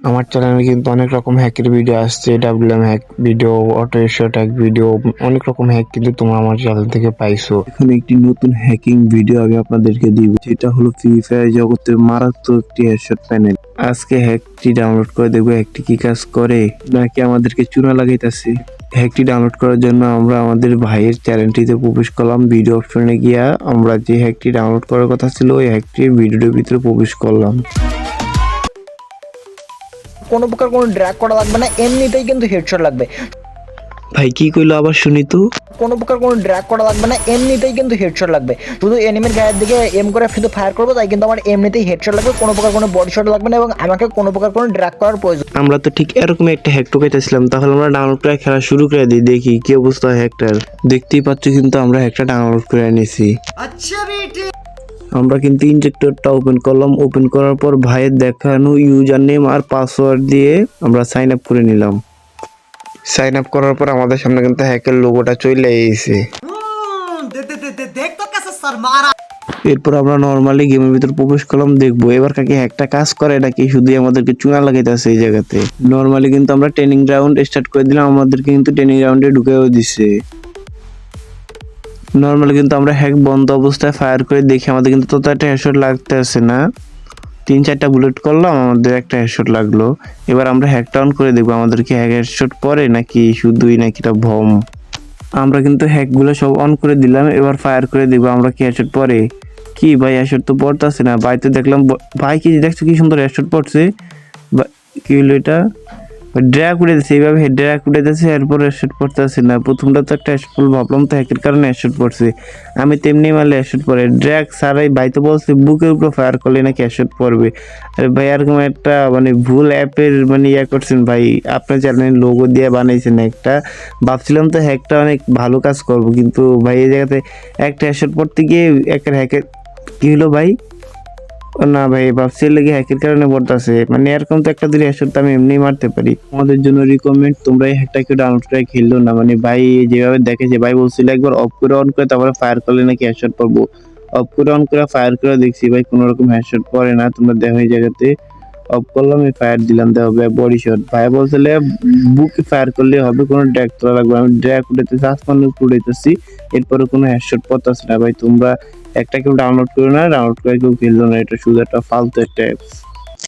আমার চ্যানেলে কিন্তু অনেক রকম হ্যাকের ভিডিও আসছে, WM hack video, auto shot hack video, অনেক রকম হ্যাক কিন্তু তোমরা আমার চ্যানেল থেকে পাইছো। এখানে একটি নতুন হ্যাকিং ভিডিও আমি আপনাদেরকে দিব, যেটা হলো ফ্রি ফায়ার জগতের মারাত্মক একটি হেডশট প্যানেল। আজকে হ্যাকটি ডাউনলোড করে দেখবো হ্যাকটি কি কাজ করে নাকি আমাদেরকে চুনা লাগাইতেছে। হ্যাকটি ডাউনলোড করার জন্য আমরা আমাদের ভাইয়ের চ্যানেলটিতে প্রবেশ করলাম। ভিডিও অপশনে গিয়া আমরা যে হ্যাকটি ডাউনলোড করার কথা ছিল ওই হ্যাকটির ভিডিওর ভিতরে প্রবেশ করলাম। কোনো প্রকার কোনো ড্র্যাগ করা লাগবে না, এমনিতেই কিন্তু হেডশট লাগবে। ভাই কি কইলো আবার শুনি তো? কোনো প্রকার কোনো ড্র্যাগ করা লাগবে না, এমনিতেই কিন্তু হেডশট লাগবে। শুধু এনিমির গায়ের দিকে এম করে শুধু ফায়ার করবো, তাই কিন্তু আমার এমনিতেই হেডশট লাগবে। কোনো প্রকার কোনো বডি শট লাগবে না এবং আমাকে কোনো প্রকার কোনো ড্র্যাগ করার প্রয়োজন। আমরা তো ঠিক এরকম একটা হ্যাক টোকাইতেছিলাম, তাহলে আমরা ডাউনলোড করে খেলা শুরু করে দিই, দেখি কি অবস্থা হ্যাকটার। দেখতেই পাচ্ছ কিন্তু আমরা হ্যাকটা ডাউনলোড করে নিয়েছি। আমরা কিন্তু ইনজেক্টরটা ওপেন করলাম। ওপেন করার পর ভাইয়ের দেখানো ইউজার নেম আর পাসওয়ার্ড দিয়ে আমরা সাইন আপ করে নিলাম। সাইন আপ করার পর আমাদের সামনে কিন্তু হ্যাকের লোগোটা চলে এসেছে। এরপর আমরা নর্মালি গেমের ভিতর প্রবেশ করলাম, দেখবো এবার কাকে হ্যাকটা কাজ করে নাকি শুধু আমাদেরকে চুনা লাগাইতেছে এই জায়গাতে। নর্মালি কিন্তু আমরা ট্রেনিং রাউন্ড স্টার্ট করে দিলাম, আমাদেরকে কিন্তু ট্রেনিং রাউন্ডে ঢুকেও দিচ্ছে। নর্মালি কিন্তু আমরা হ্যাক বন্ধ অবস্থায় ফায়ার করে দেখি আমাদের কিন্তু তত একটা হেডশট লাগতে আসে না। 3-4টা বুলেট করলাম, আমাদের একটা হেডশট লাগলো। এবার আমরা হ্যাকটা অন করে দেখবো আমাদেরকে হ্যাক হেডশট পরে নাকি শুধুই নাকি এটা ভম। আমরা কিন্তু হ্যাকগুলো সব অন করে দিলাম, এবার ফায়ার করে দেখবো আমরা কি হেডশট পরে। কি ভাই হেডশট তো পড়তেছে না। ভাই তো দেখলাম, ভাই কি দেখছো কি সুন্দর হেডশট পড়ছে। কি হলো এটা? ড্র্যাগ উড়ে দিচ্ছে, এইভাবে ড্র্যাগ উড়ে দিচ্ছে, এরপর হেডশট পড়তেছে না। প্রথমটা তো একটা হেডশট ভাবলাম তো হ্যাকের কারণে হেডশট পড়ছে, আমি তেমনি মারলে হেডশট পড়ে। ড্র্যাগ সারাই ভাই তো বলছে বুকের উপরে ফায়ার করলে নাকি হেডশট পড়বে। আরে ভাই এরকম একটা মানে ভুল অ্যাপের মানে ইয়া করছেন ভাই, আপনার চ্যানেলের লোগো দিয়ে বানাইছেন একটা। ভাবছিলাম তো হ্যাকটা অনেক ভালো কাজ করবো, কিন্তু ভাই এই জায়গাতে একটা হেডশট পড়তে গিয়ে একটা হ্যাকের কি হলো ভাই? না ভাই ভাবছি লেগে হ্যাকের কারণে পড়তেছে, মানে এরকম তো একটা দুই হেডশট তো আমি এমনি মারতে পারি। আমাদের জন্য রিকমেন্ড, তোমরা এই হ্যাকটাকে ডাউনলোড করে খেললো না। মানে ভাই যেভাবে দেখেছে, ভাই বলছিল একবার অফ করে অন করে তারপরে ফায়ার করলে নাকি হেডশট পড়বো। অফ করে অন করে ফায়ার করে দেখছি ভাই কোনো রকম হেডশট পড়ে না। তোমরা দেখো এই জায়গাতে অফ করলাম, এই ফায়ার দিলাম, দেখো বডি শট। ভাই বলছিল বুকে ফায়ার করলে হবে, কোনো ড্র্যাগ তোলা লাগবে। আমি ড্র্যাগ উঠাইতেছি, আসমানে উঠাইতেছি, এরপরে কোনো হেডশট পড়তেছে না। ভাই তোমরা একটা কেউ ডাউনলোড করো না, ডাউনলোড করে কেউ খেললো না, এটা শুধু একটা ফালতু একটা অ্যাপস।